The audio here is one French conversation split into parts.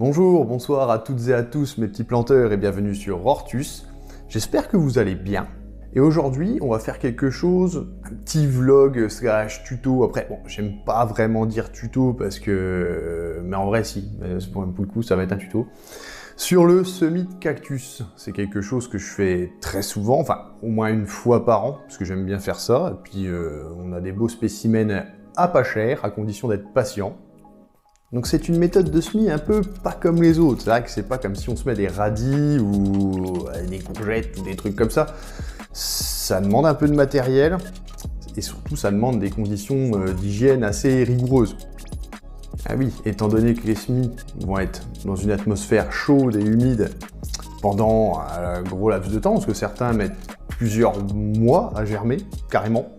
Bonjour, bonsoir à toutes et à tous mes petits planteurs et bienvenue sur Rortus. J'espère que vous allez bien. Et aujourd'hui, on va faire quelque chose, un petit vlog slash tuto. Après, bon, j'aime pas vraiment dire tuto parce que... mais en vrai, si. Pour le coup, ça va être un tuto. Sur le semis de cactus. C'est quelque chose que je fais très souvent, enfin, au moins une fois par an, parce que j'aime bien faire ça. Et puis, on a des beaux spécimens à pas cher, à condition d'être patient. Donc c'est une méthode de semis un peu pas comme les autres. C'est vrai que c'est pas comme si on se met des radis ou des courgettes ou des trucs comme ça. Ça demande un peu de matériel et surtout ça demande des conditions d'hygiène assez rigoureuses. Ah oui, étant donné que les semis vont être dans une atmosphère chaude et humide pendant un gros laps de temps, parce que certains mettent plusieurs mois à germer, carrément.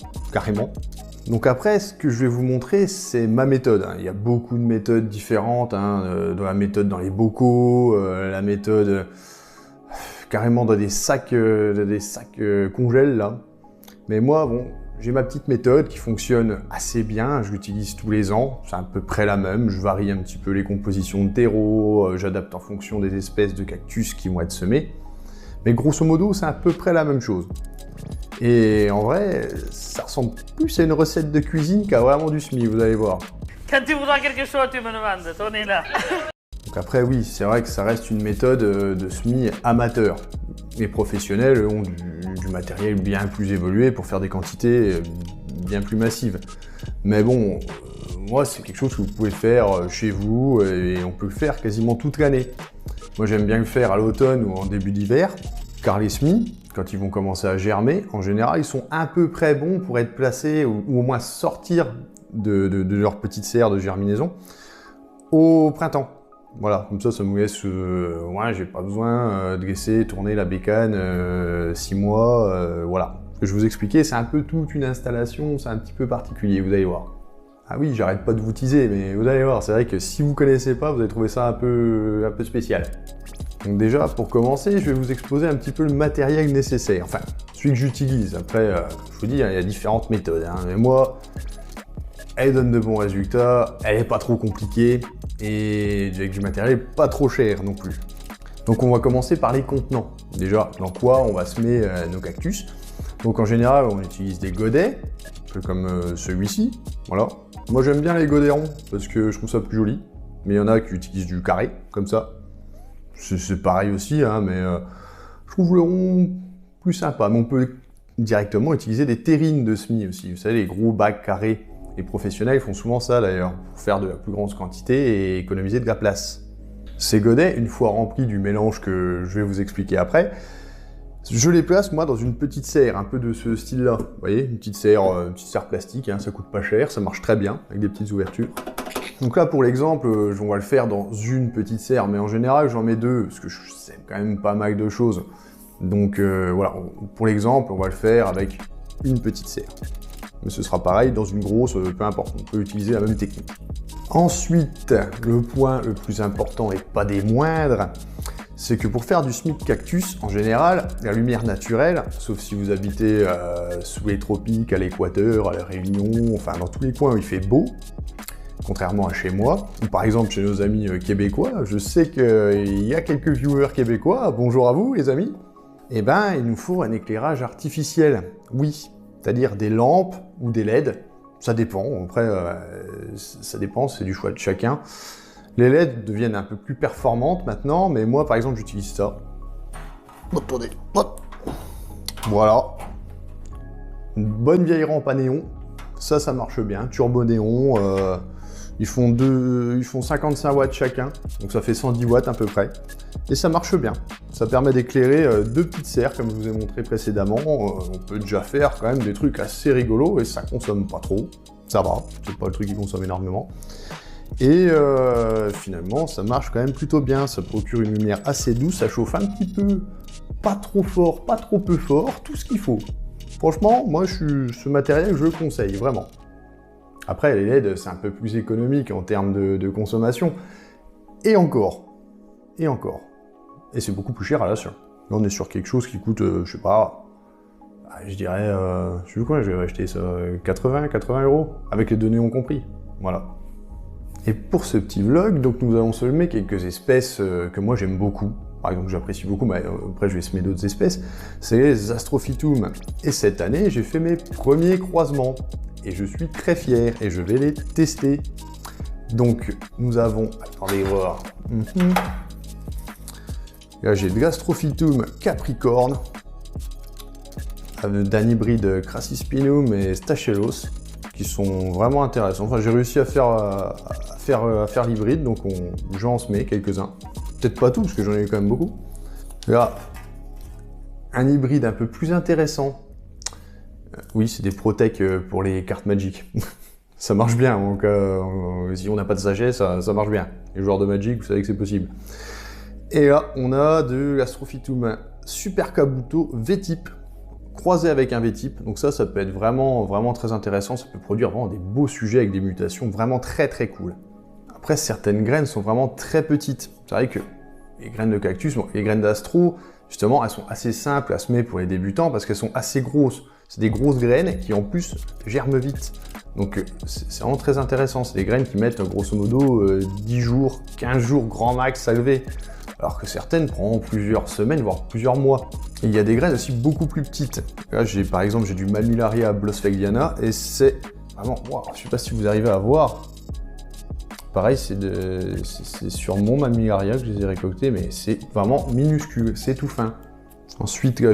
Donc après, ce que je vais vous montrer, c'est ma méthode. Il y a beaucoup de méthodes différentes, dans la méthode dans les bocaux, la méthode carrément dans des sacs congèles là. Mais moi, bon, j'ai ma petite méthode qui fonctionne assez bien, je l'utilise tous les ans, c'est à peu près la même, je varie un petit peu les compositions de terreau, j'adapte en fonction des espèces de cactus qui vont être semés. Mais grosso modo, c'est à peu près la même chose. Et en vrai, ça ressemble plus à une recette de cuisine qu'à vraiment du semis, vous allez voir. Quand tu voudras quelque chose, tu me demandes, on est là. Donc après, oui, c'est vrai que ça reste une méthode de semis amateur. Les professionnels ont du matériel bien plus évolué pour faire des quantités bien plus massives. Mais bon, moi, c'est quelque chose que vous pouvez faire chez vous et on peut le faire quasiment toute l'année. Moi, j'aime bien le faire à l'automne ou en début d'hiver, car les semis, quand ils vont commencer à germer, en général, ils sont à peu près bons pour être placés ou au moins sortir de leur petite serre de germinaison au printemps. Voilà, comme ça me laisse... ouais, j'ai pas besoin de laisser tourner la bécane 6 mois, voilà. Ce que je vous expliquais, c'est un peu toute une installation, c'est un petit peu particulier, vous allez voir. Ah oui, j'arrête pas de vous teaser, mais vous allez voir, c'est vrai que si vous connaissez pas, vous allez trouver ça un peu spécial. Donc déjà, pour commencer, je vais vous exposer un petit peu le matériel nécessaire, enfin, celui que j'utilise. Après, je vous dis, il y a différentes méthodes, mais moi, elle donne de bons résultats, elle est pas trop compliquée, et avec du matériel pas trop cher non plus. Donc on va commencer par les contenants. Déjà, dans quoi on va semer nos cactus. Donc en général, on utilise des godets, un peu comme celui-ci, voilà. Moi j'aime bien les godets ronds, parce que je trouve ça plus joli, mais il y en a qui utilisent du carré, comme ça. C'est pareil aussi, mais je trouve le rond plus sympa. Mais on peut directement utiliser des terrines de semis aussi. Vous savez, les gros bacs carrés. Les professionnels font souvent ça d'ailleurs, pour faire de la plus grande quantité et économiser de la place. Ces godets, une fois remplis du mélange que je vais vous expliquer après, je les place moi dans une petite serre, un peu de ce style-là. Vous voyez, une petite serre plastique, ça coûte pas cher, ça marche très bien, avec des petites ouvertures. Donc là, pour l'exemple, on va le faire dans une petite serre, mais en général, j'en mets deux, parce que je sais quand même pas mal de choses. Donc voilà, pour l'exemple, on va le faire avec une petite serre. Mais ce sera pareil dans une grosse, peu importe, on peut utiliser la même technique. Ensuite, le point le plus important et pas des moindres, c'est que pour faire du semis de cactus, en général, la lumière naturelle, sauf si vous habitez sous les tropiques, à l'équateur, à la Réunion, enfin dans tous les coins où il fait beau, contrairement à chez moi, ou par exemple chez nos amis québécois, je sais qu'il y a quelques viewers québécois, bonjour à vous les amis, eh ben il nous faut un éclairage artificiel, oui, c'est-à-dire des lampes ou des LED, ça dépend, après ça dépend, c'est du choix de chacun. Les LED deviennent un peu plus performantes maintenant, mais moi par exemple j'utilise ça. Attendez, hop. Voilà. Une bonne vieille rampe à néon, ça marche bien, turbo néon, ils font 55 watts chacun, donc ça fait 110 watts à peu près, et ça marche bien. Ça permet d'éclairer deux petites serres, comme je vous ai montré précédemment. On peut déjà faire quand même des trucs assez rigolos, et ça consomme pas trop, ça va, c'est pas le truc qui consomme énormément. Et finalement, ça marche quand même plutôt bien, ça procure une lumière assez douce, ça chauffe un petit peu, pas trop fort, pas trop peu fort, tout ce qu'il faut. Franchement, moi, ce matériel, je le conseille, vraiment. Après, les LED, c'est un peu plus économique en termes de consommation. Et encore. Et c'est beaucoup plus cher à l'achat. Là, on est sur quelque chose qui coûte, je sais pas, je dirais, je sais plus quoi, je vais acheter ça, 80 €, avec les deux néons compris. Voilà. Et pour ce petit vlog, donc nous allons semer quelques espèces que moi j'aime beaucoup. Par exemple, j'apprécie beaucoup, mais après je vais semer d'autres espèces. C'est les Astrophytum. Et cette année, j'ai fait mes premiers croisements. Et je suis très fier et je vais les tester. Donc, nous avons... Attendez voir. Là, j'ai de l'Astrophytum Capricorne. D'un hybride Crassispinum et Stachylos, qui sont vraiment intéressants. Enfin, j'ai réussi à faire l'hybride, donc j'en semais quelques-uns. Peut-être pas tout, parce que j'en ai eu quand même beaucoup. Là, un hybride un peu plus intéressant. Oui, c'est des Protec pour les cartes Magic. Ça marche bien, donc si on n'a pas de sagesse, ça marche bien. Les joueurs de Magic, vous savez que c'est possible. Et là, on a de l'Astrophytum Super Kabuto V-type, croisé avec un V-type. Donc ça peut être vraiment très intéressant. Ça peut produire vraiment des beaux sujets avec des mutations vraiment très cool. Après, certaines graines sont vraiment très petites. C'est vrai que les graines de cactus, bon, les graines d'astro, justement, elles sont assez simples à semer pour les débutants parce qu'elles sont assez grosses. C'est des grosses graines qui, en plus, germent vite. Donc, c'est vraiment très intéressant. C'est des graines qui mettent, grosso modo, 10 jours, 15 jours grand max à lever. Alors que certaines prendront plusieurs semaines, voire plusieurs mois. Et il y a des graines aussi beaucoup plus petites. Là, par exemple, j'ai du Mammillaria blossfeldiana et c'est vraiment... Wow, je ne sais pas si vous arrivez à voir. Pareil, c'est sur mon Mammillaria que je les ai récoltés, mais c'est vraiment minuscule, c'est tout fin. Ensuite, là,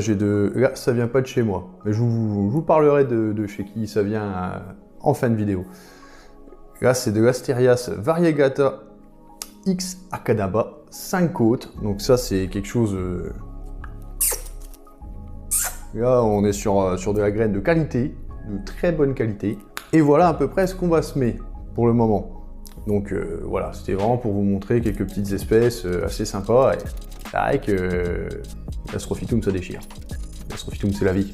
là, ça vient pas de chez moi, mais je vous parlerai de chez qui ça vient en fin de vidéo. Là, c'est de l'Asterias variegata X Akadaba, 5 côtes, donc ça, c'est quelque chose... Là, on est sur de la graine de qualité, de très bonne qualité. Et voilà à peu près ce qu'on va semer pour le moment. Donc voilà, c'était vraiment pour vous montrer quelques petites espèces assez sympas. Et c'est vrai que l'Astrophytum, ça déchire. L'Astrophytum, c'est la vie.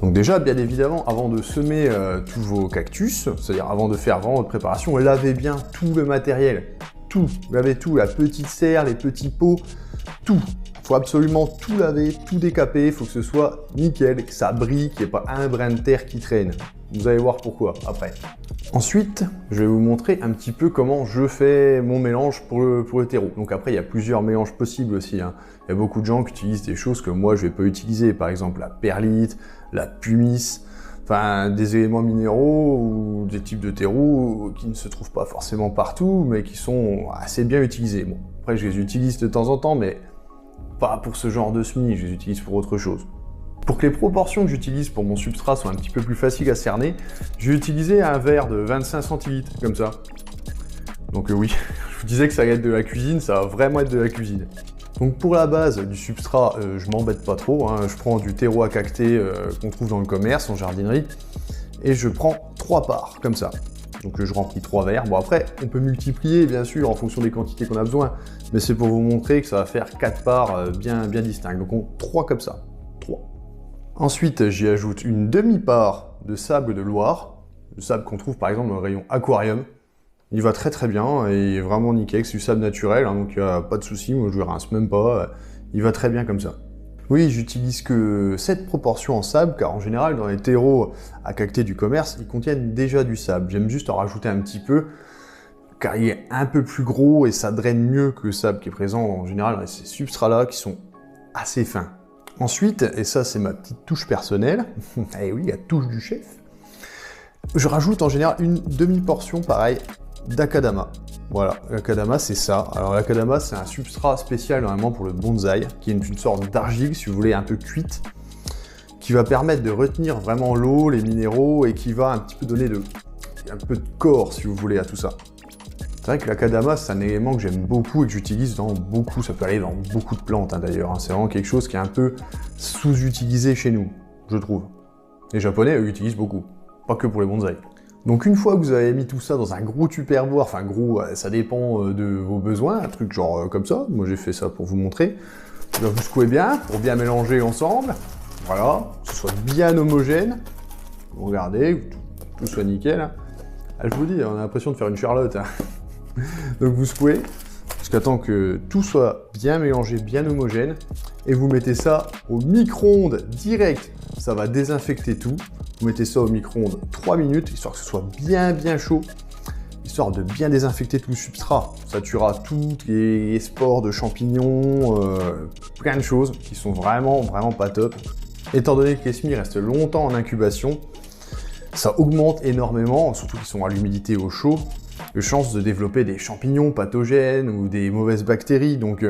Donc déjà, bien évidemment, avant de semer tous vos cactus, c'est-à-dire avant de faire vraiment votre préparation, lavez bien tout le matériel. Tout, lavez tout, la petite serre, les petits pots, tout. Il faut absolument tout laver, tout décaper, il faut que ce soit nickel, que ça brille, qu'il n'y ait pas un brin de terre qui traîne. Vous allez voir pourquoi après. Ensuite, je vais vous montrer un petit peu comment je fais mon mélange pour le terreau. Donc après, il y a plusieurs mélanges possibles aussi. Il y a beaucoup de gens qui utilisent des choses que moi, je ne vais pas utiliser. Par exemple, la perlite, la pumice, enfin, des éléments minéraux ou des types de terreau qui ne se trouvent pas forcément partout, mais qui sont assez bien utilisés. Bon, après, je les utilise de temps en temps, mais pas pour ce genre de semis, je les utilise pour autre chose. Pour que les proportions que j'utilise pour mon substrat soient un petit peu plus faciles à cerner, je vais utiliser un verre de 25 centilitres, comme ça. Donc oui, je vous disais que ça allait être de la cuisine, ça va vraiment être de la cuisine. Donc pour la base du substrat, je m'embête pas trop, je prends du terreau à cacté qu'on trouve dans le commerce, en jardinerie, et je prends 3 parts, comme ça. Donc je remplis 3 verres. Bon après, on peut multiplier bien sûr en fonction des quantités qu'on a besoin, mais c'est pour vous montrer que ça va faire 4 parts bien distinctes. Donc 3 comme ça, 3. Ensuite, j'y ajoute une demi-part de sable de Loire, le sable qu'on trouve par exemple dans le rayon aquarium. Il va très bien et il est vraiment nickel, c'est du sable naturel, donc il n'y a pas de souci, moi je le rince même pas, il va très bien comme ça. Oui, j'utilise que cette proportion en sable, car en général dans les terreaux à cacté du commerce, ils contiennent déjà du sable. J'aime juste en rajouter un petit peu, car il est un peu plus gros et ça draine mieux que le sable qui est présent en général dans ces substrats-là qui sont assez fins. Ensuite, et ça c'est ma petite touche personnelle, et oui, la touche du chef, je rajoute en général une demi-portion, pareil, d'Akadama. Voilà, l'Akadama c'est ça. Alors l'Akadama c'est un substrat spécial normalement pour le bonsaï, qui est une sorte d'argile, si vous voulez, un peu cuite, qui va permettre de retenir vraiment l'eau, les minéraux, et qui va un petit peu donner un peu de corps, si vous voulez, à tout ça. C'est vrai que l'Akadama, c'est un élément que j'aime beaucoup et que j'utilise dans beaucoup, ça peut aller dans beaucoup de plantes d'ailleurs. C'est vraiment quelque chose qui est un peu sous-utilisé chez nous, je trouve. Les Japonais, eux, utilisent beaucoup, pas que pour les bonsaïs. Donc une fois que vous avez mis tout ça dans un gros tupperware, enfin gros, ça dépend de vos besoins, un truc genre comme ça, moi j'ai fait ça pour vous montrer. Vous secouez bien, pour bien mélanger ensemble, voilà, que ce soit bien homogène. Vous regardez, que tout soit nickel. Ah, je vous dis, on a l'impression de faire une Charlotte. Donc vous secouez, jusqu'à temps que tout soit bien mélangé, bien homogène, et vous mettez ça au micro-ondes direct. Ça va désinfecter tout. Vous mettez ça au micro-ondes 3 minutes, histoire que ce soit bien chaud. histoire de bien désinfecter tout le substrat. Ça tuera tous les spores de champignons, plein de choses qui sont vraiment pas top. Étant donné que les semis restent longtemps en incubation, ça augmente énormément, surtout qu'ils sont à l'humidité au chaud, les chances de développer des champignons pathogènes ou des mauvaises bactéries. Donc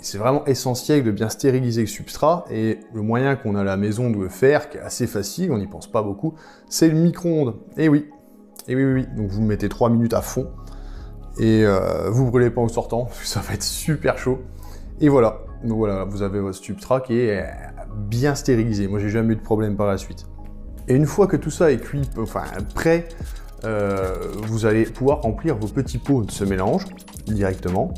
c'est vraiment essentiel de bien stériliser le substrat, et le moyen qu'on a à la maison de le faire, qui est assez facile, on n'y pense pas beaucoup, c'est le micro-ondes. Et oui, donc vous mettez 3 minutes à fond, et vous brûlez pas en sortant, parce que ça va être super chaud. Et voilà, donc voilà, vous avez votre substrat qui est bien stérilisé. Moi j'ai jamais eu de problème par la suite. Et une fois que tout ça est cuit, enfin prêt, vous allez pouvoir remplir vos petits pots de ce mélange directement.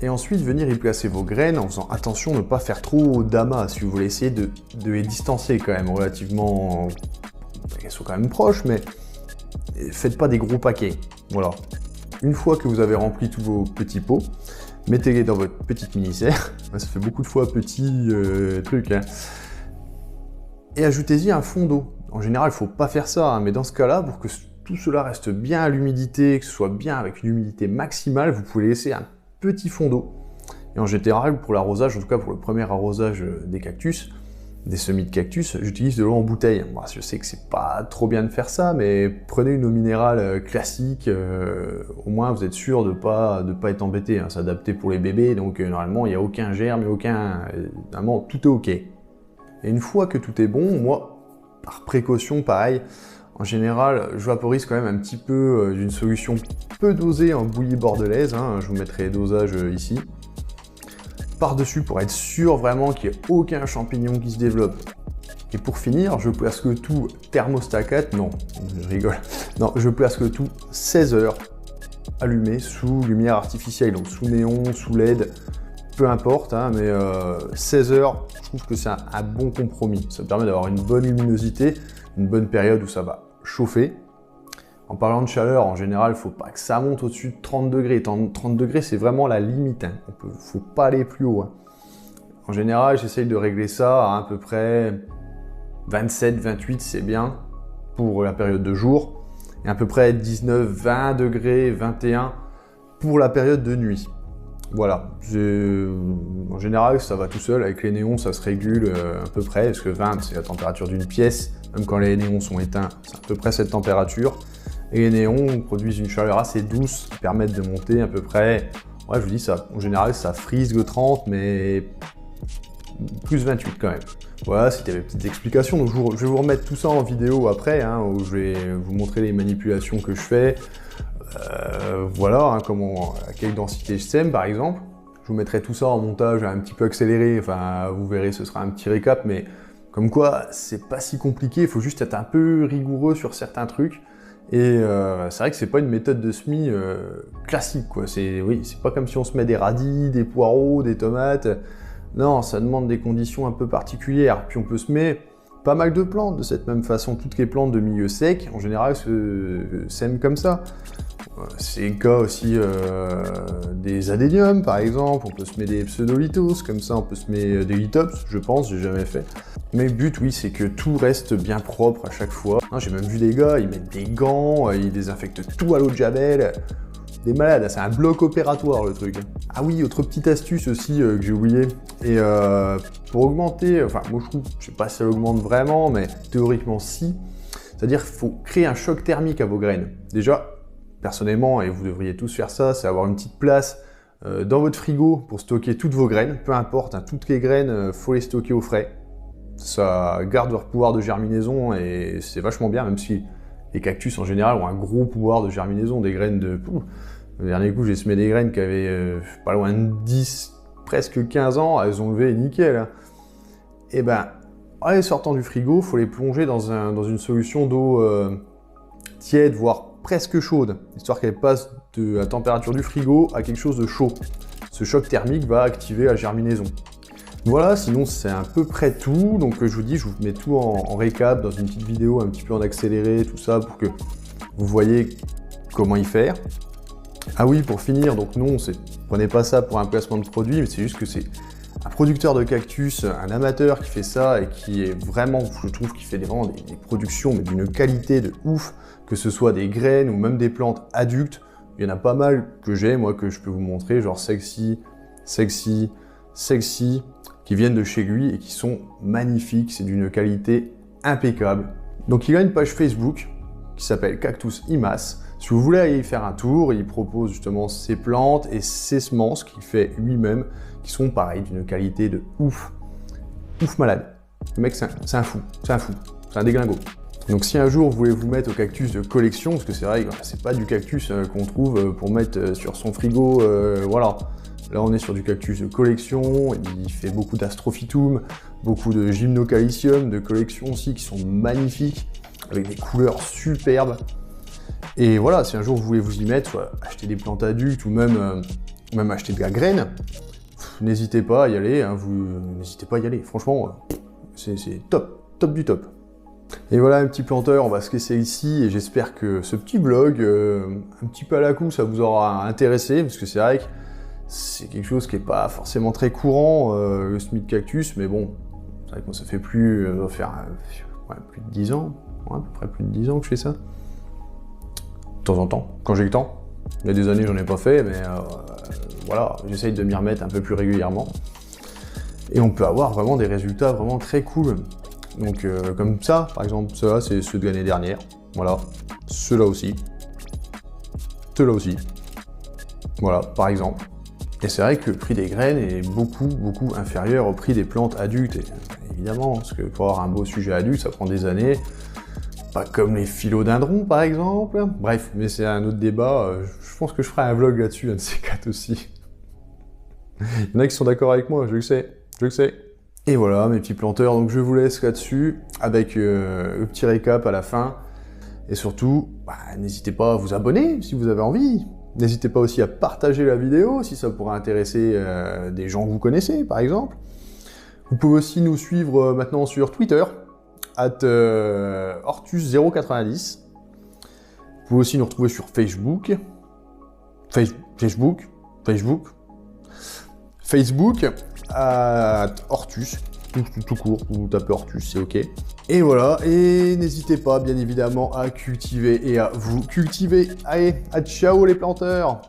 Et ensuite venir y placer vos graines en faisant attention de ne pas faire trop d'amas. Si vous voulez essayer de les distancer quand même relativement, elles sont quand même proches, mais faites pas des gros paquets. Voilà. Une fois que vous avez rempli tous vos petits pots, mettez-les dans votre petite mini-serre. Ça fait beaucoup de fois petit truc, hein. Et ajoutez-y un fond d'eau. En général, il ne faut pas faire ça, hein, mais dans ce cas-là, pour que tout cela reste bien à l'humidité, que ce soit bien avec une humidité maximale, vous pouvez laisser un petit fond d'eau. Et en général, pour l'arrosage, en tout cas pour le premier arrosage des cactus, des semis de cactus, j'utilise de l'eau en bouteille. Bon, je sais que c'est pas trop bien de faire ça, mais prenez une eau minérale classique, au moins vous êtes sûr de pas être embêté, hein. C'est adapté pour les bébés, donc normalement il n'y a aucun germe, normalement tout est ok. Et une fois que tout est bon, moi, par précaution, pareil, en général, je vaporise quand même un petit peu d'une solution peu dosée en bouillie bordelaise, hein. Je vous mettrai les dosages ici. Par-dessus pour être sûr vraiment qu'il n'y ait aucun champignon qui se développe. Et pour finir, je place le tout thermostat 4, non, je rigole, non, je place le tout 16 heures allumé sous lumière artificielle, donc sous néon, sous LED, peu importe, hein, mais 16 heures, je trouve que c'est un bon compromis. Ça permet d'avoir une bonne luminosité, une bonne période où ça va chauffer. En parlant de chaleur, en général, il ne faut pas que ça monte au-dessus de 30 degrés. 30 degrés, c'est vraiment la limite, hein. Il ne faut pas aller plus haut, hein. En général, j'essaye de régler ça à peu près 27, 28, c'est bien pour la période de jour. Et à peu près 19, 20 degrés, 21 pour la période de nuit. Voilà, en général ça va tout seul, avec les néons ça se régule à peu près, parce que 20 c'est la température d'une pièce, même quand les néons sont éteints, c'est à peu près cette température. Et les néons produisent une chaleur assez douce qui permettent de monter à peu près, ouais je vous dis ça, en général ça frise le 30, mais plus 28 quand même. Voilà, c'était mes petites explications, donc je vais vous remettre tout ça en vidéo après, hein, où je vais vous montrer les manipulations que je fais. Voilà, hein, à quelle densité je sème par exemple. Je vous mettrai tout ça en montage un petit peu accéléré, enfin vous verrez, ce sera un petit récap, mais comme quoi c'est pas si compliqué, il faut juste être un peu rigoureux sur certains trucs. Et c'est vrai que c'est pas une méthode de semis classique, quoi. C'est pas comme si on se met des radis, des poireaux, des tomates. Non, ça demande des conditions un peu particulières. Puis on peut semer pas mal de plantes de cette même façon. Toutes les plantes de milieu sec, en général, se sèment comme ça. C'est le cas aussi des adéniums, par exemple. On peut semer des pseudolithos, comme ça. On peut semer des lithops, je pense, j'ai jamais fait. Mais le but, oui, c'est que tout reste bien propre à chaque fois. J'ai même vu des gars, ils mettent des gants, ils désinfectent tout à l'eau de Javel. Des malades, c'est un bloc opératoire le truc. Ah oui, autre petite astuce aussi que j'ai oublié. Et pour augmenter, enfin moi je trouve, je sais pas si ça augmente vraiment, mais théoriquement si. C'est-à-dire qu'il faut créer un choc thermique à vos graines. Déjà, personnellement, et vous devriez tous faire ça, c'est avoir une petite place dans votre frigo pour stocker toutes vos graines. Peu importe, hein, toutes les graines, faut les stocker au frais. Ça garde leur pouvoir de germinaison et c'est vachement bien, même si les cactus en général ont un gros pouvoir de germinaison, des graines de... Le dernier coup, j'ai semé des graines qui avaient pas loin de 10, presque 15 ans, elles ont levé nickel, hein. Et ben, en les sortant du frigo, il faut les plonger dans une solution d'eau tiède, voire presque chaude, histoire qu'elles passent de la température du frigo à quelque chose de chaud. Ce choc thermique va activer la germinaison. Voilà, sinon c'est à peu près tout, donc je vous dis, je vous mets tout en récap dans une petite vidéo un petit peu en accéléré, tout ça, pour que vous voyez comment y faire. Ah oui, pour finir, donc non, prenez pas ça pour un placement de produit, mais c'est juste que c'est un producteur de cactus, un amateur qui fait ça et qui est vraiment, je trouve, qui fait vraiment des productions mais d'une qualité de ouf, que ce soit des graines ou même des plantes adultes. Il y en a pas mal que j'ai, moi, que je peux vous montrer, genre Sexy, qui viennent de chez lui et qui sont magnifiques, c'est d'une qualité impeccable. Donc il a une page Facebook qui s'appelle Cactus Imas. Si vous voulez aller y faire un tour, il propose justement ses plantes et ses semences qu'il fait lui-même, qui sont pareil, d'une qualité de ouf malade. Le mec, c'est un fou, c'est un déglingo. Donc si un jour vous voulez vous mettre au cactus de collection, parce que c'est vrai que c'est pas du cactus qu'on trouve pour mettre sur son frigo, voilà. Là on est sur du cactus de collection, il fait beaucoup d'astrophytum, beaucoup de gymnocalcium de collection aussi qui sont magnifiques, avec des couleurs superbes. Et voilà, si un jour vous voulez vous y mettre, soit acheter des plantes adultes ou même acheter de la graine, n'hésitez pas à y aller, hein, n'hésitez pas à y aller, franchement, c'est top du top. Et voilà un petit planteur, on va se laisser ici et j'espère que ce petit vlog, un petit peu à la coup, ça vous aura intéressé, parce que c'est vrai que c'est quelque chose qui n'est pas forcément très courant, le Smith Cactus, mais bon, c'est vrai que moi ça fait plus, plus de 10 ans, à peu près plus de 10 ans que je fais ça. De temps en temps, quand j'ai le temps. Il y a des années j'en ai pas fait, mais voilà, j'essaye de m'y remettre un peu plus régulièrement. Et on peut avoir vraiment des résultats vraiment très cool. Donc comme ça, par exemple, ceux-là c'est ceux de l'année dernière. Voilà, ceux-là aussi. Ceux-là aussi. Voilà, par exemple. Et c'est vrai que le prix des graines est beaucoup inférieur au prix des plantes adultes. Et, évidemment, parce que pour avoir un beau sujet adulte, ça prend des années. Pas comme les philodendrons, par exemple. Bref, mais c'est un autre débat. Je pense que je ferai un vlog là-dessus, un de ces quatre aussi. Il y en a qui sont d'accord avec moi, je le sais. Et voilà, mes petits planteurs, donc je vous laisse là-dessus, avec le petit récap à la fin. Et surtout, n'hésitez pas à vous abonner si vous avez envie. N'hésitez pas aussi à partager la vidéo si ça pourrait intéresser des gens que vous connaissez, par exemple. Vous pouvez aussi nous suivre maintenant sur Twitter, @Hortus090. Vous pouvez aussi nous retrouver sur Facebook, @Hortus, tout court, vous tapez Hortus, c'est ok. Et voilà, et n'hésitez pas, bien évidemment, à cultiver et à vous cultiver. Allez, à ciao les planteurs!